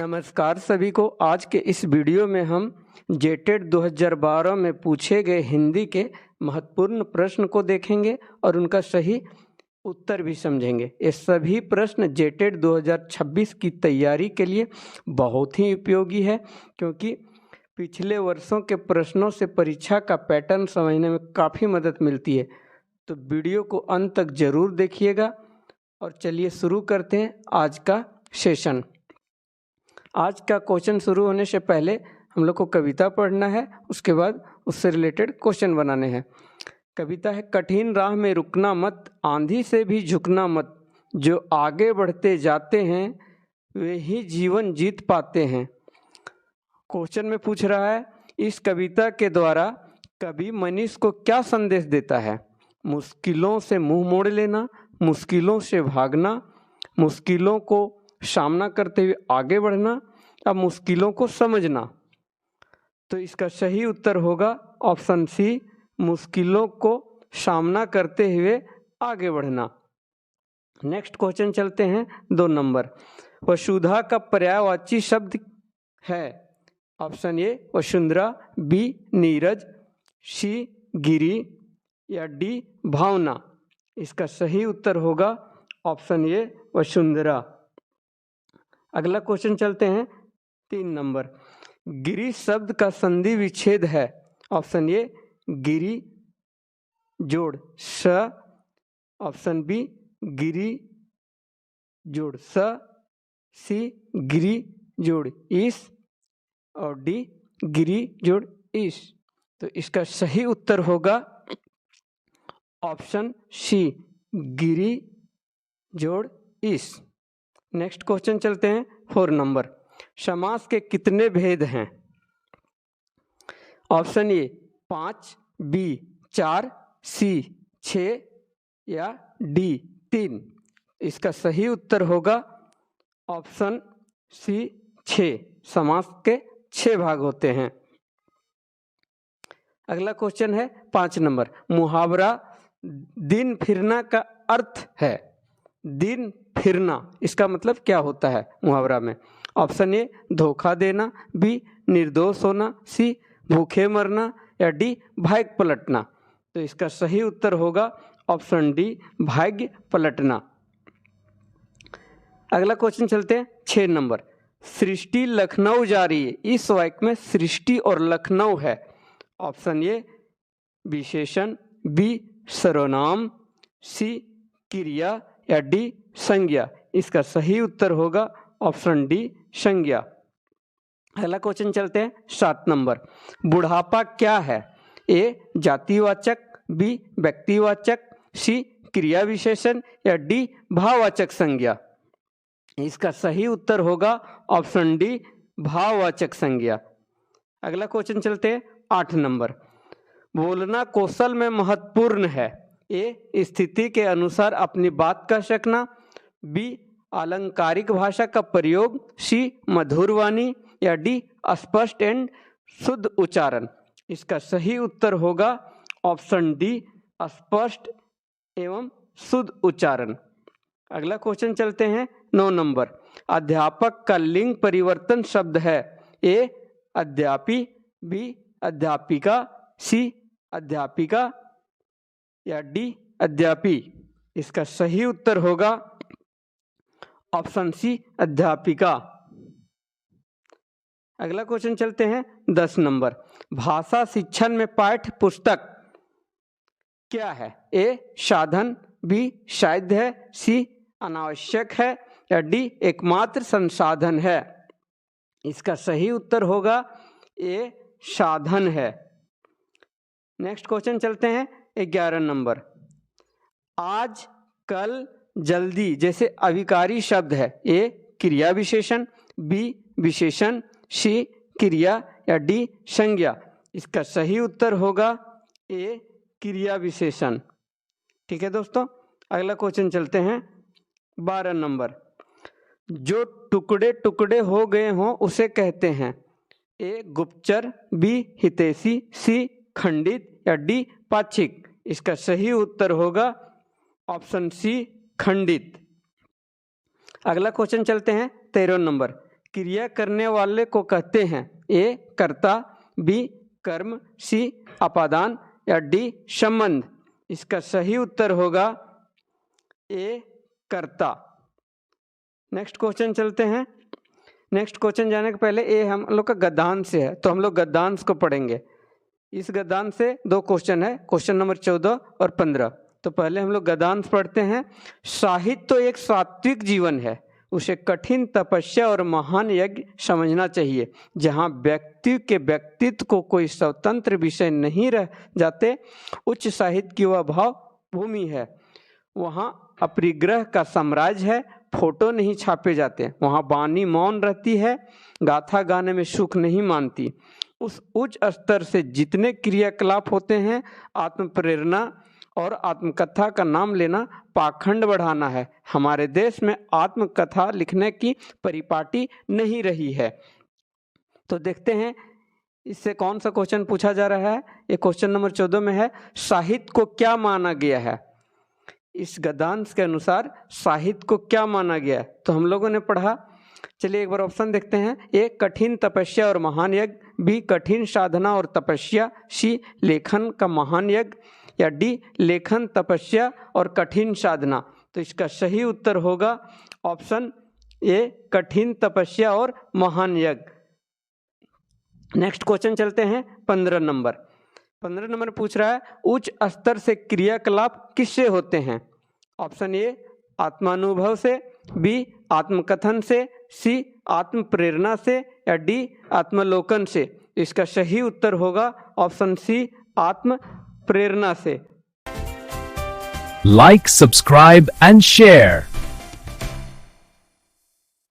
नमस्कार सभी को। आज के इस वीडियो में हम जेटेड 2012 में पूछे गए हिंदी के महत्वपूर्ण प्रश्न को देखेंगे और उनका सही उत्तर भी समझेंगे। ये सभी प्रश्न जेटेड 2026 की तैयारी के लिए बहुत ही उपयोगी है, क्योंकि पिछले वर्षों के प्रश्नों से परीक्षा का पैटर्न समझने में काफ़ी मदद मिलती है। तो वीडियो को अंत तक ज़रूर देखिएगा। और चलिए शुरू करते हैं आज का सेशन। आज का क्वेश्चन शुरू होने से पहले हम लोग को कविता पढ़ना है, उसके बाद उससे रिलेटेड क्वेश्चन बनाने हैं। कविता है, कठिन राह में रुकना मत, आंधी से भी झुकना मत, जो आगे बढ़ते जाते हैं वे ही जीवन जीत पाते हैं। क्वेश्चन में पूछ रहा है, इस कविता के द्वारा कवि मनीष को क्या संदेश देता है? मुश्किलों से मुंह मोड़ लेना, मुश्किलों से भागना, मुश्किलों को सामना करते हुए आगे बढ़ना, अब मुश्किलों को समझना। तो इसका सही उत्तर होगा ऑप्शन सी, मुश्किलों को सामना करते हुए आगे बढ़ना। नेक्स्ट क्वेश्चन चलते हैं 2 नंबर। वसुधा का पर्यायवाची शब्द है? ऑप्शन ए वसुंधरा, बी नीरज, सी गिरी या डी भावना। इसका सही उत्तर होगा ऑप्शन ए वसुंधरा। अगला क्वेश्चन चलते हैं 3 नंबर। गिरी शब्द का संधि विच्छेद है? ऑप्शन ए गिरी जोड़ स, ऑप्शन बी गिरी जोड़ स, सी गिरी जोड़ इस और डी गिरी जोड़ इस। तो इसका सही उत्तर होगा ऑप्शन सी, गिरी जोड़ इस। नेक्स्ट क्वेश्चन चलते हैं 4 नंबर। समास के कितने भेद हैं? ऑप्शन ए 5, बी 4, सी 6 या डी 3। इसका सही उत्तर होगा ऑप्शन सी 6। समास के 6 भाग होते हैं। अगला क्वेश्चन है 5 नंबर। मुहावरा दिन फिरना का अर्थ है? दिन फिरना इसका मतलब क्या होता है मुहावरा में? ऑप्शन ए धोखा देना, बी निर्दोष होना, सी भूखे मरना या डी भाग्य पलटना। तो इसका सही उत्तर होगा ऑप्शन डी, भाग्य पलटना। अगला क्वेश्चन चलते हैं 6 नंबर। सृष्टि लखनऊ जा रही है, इस वाक्य में सृष्टि और लखनऊ है। ऑप्शन ए विशेषण, बी सर्वनाम, सी क्रिया या डी संज्ञा। इसका सही उत्तर होगा ऑप्शन डी संज्ञा। अगला क्वेश्चन चलते हैं 7 नंबर। बुढ़ापा क्या है? ए जातिवाचक, बी व्यक्तिवाचक, सी क्रिया विशेषण या डी भाववाचक संज्ञा। इसका सही उत्तर होगा ऑप्शन डी, भाववाचक संज्ञा। अगला क्वेश्चन चलते हैं 8 नंबर। बोलना कौशल में महत्वपूर्ण है? ए स्थिति के अनुसार अपनी बात कह सकना, बी अलंकारिक भाषा का प्रयोग, सी मधुर वाणी या डी स्पष्ट एंड शुद्ध उच्चारण। इसका सही उत्तर होगा ऑप्शन डी, स्पष्ट एवं शुद्ध उच्चारण। अगला क्वेश्चन चलते हैं 9 नंबर। अध्यापक का लिंग परिवर्तन शब्द है? ए अध्यापी, बी अध्यापिका, सी अध्यापिका या डी अध्यापी। इसका सही उत्तर होगा ऑप्शन सी, अध्यापिका। अगला क्वेश्चन चलते हैं 10 नंबर। भाषा शिक्षण में पाठ्य पुस्तक क्या है? ए साधन, बी शायद है, सी अनावश्यक है या डी एकमात्र संसाधन है। इसका सही उत्तर होगा ए साधन है। नेक्स्ट क्वेश्चन चलते हैं 11 नंबर। आज, कल, जल्दी जैसे अभिकारी शब्द है? ए क्रिया विशेषण, बी विशेषण, सी क्रिया या डी संज्ञा। इसका सही उत्तर होगा ए क्रिया विशेषण। ठीक है दोस्तों। अगला क्वेश्चन चलते हैं 12 नंबर। जो टुकड़े टुकड़े हो गए हों उसे कहते हैं? ए गुप्तचर, बी हितैषी, सी खंडित या डी पाक्षिक। इसका सही उत्तर होगा ऑप्शन सी, खंडित। अगला क्वेश्चन चलते हैं 13 नंबर। क्रिया करने वाले को कहते हैं? ए कर्ता, बी कर्म, सी अपादान या डी संबंध। इसका सही उत्तर होगा ए कर्ता। नेक्स्ट क्वेश्चन चलते हैं। नेक्स्ट क्वेश्चन जाने के पहले ए हम लोग का गद्यांश है, तो हम लोग गद्यांश को पढ़ेंगे। इस गद्यांश से दो क्वेश्चन है, क्वेश्चन नंबर 14 और 15। तो पहले हम लोग गद्यांश पढ़ते हैं। साहित्य तो एक सात्विक जीवन है, उसे कठिन तपस्या और महान यज्ञ समझना चाहिए। जहाँ व्यक्ति के व्यक्तित्व को कोई स्वतंत्र विषय नहीं रह जाते, उच्च साहित्य की वह भाव भूमि है। वहाँ अपरिग्रह का साम्राज्य है, फोटो नहीं छापे जाते। वहाँ वाणी मौन रहती है, गाथा गाने में सुख नहीं मानती। उस उच्च स्तर से जितने क्रियाकलाप होते हैं, आत्म प्रेरणा और आत्मकथा का नाम लेना पाखंड बढ़ाना है। हमारे देश में आत्मकथा लिखने की परिपाटी नहीं रही है। तो देखते हैं इससे कौन सा क्वेश्चन पूछा जा रहा है। ये क्वेश्चन नंबर 14 में है, साहित्य को क्या माना गया है? इस गद्यांश के अनुसार साहित्य को क्या माना गया है? तो हम लोगों ने पढ़ा, चलिए एक बार ऑप्शन देखते हैं। ए कठिन तपस्या और महान यज्ञ, बी कठिन साधना और तपस्या, सी लेखन का महान यज्ञ या डी लेखन तपस्या और कठिन साधना। तो इसका सही उत्तर होगा ऑप्शन ए कठिन तपस्या और महान यज्ञ। नेक्स्ट क्वेश्चन चलते हैं 15 नंबर। 15 नंबर पूछ रहा है, उच्च स्तर से क्रियाकलाप किससे होते हैं? ऑप्शन ए आत्मानुभव से, बी आत्मकथन से, सी आत्म प्रेरणा से या डी आत्मलोकन से। इसका सही उत्तर होगा ऑप्शन सी आत्म प्रेरणा से। Like, subscribe and share.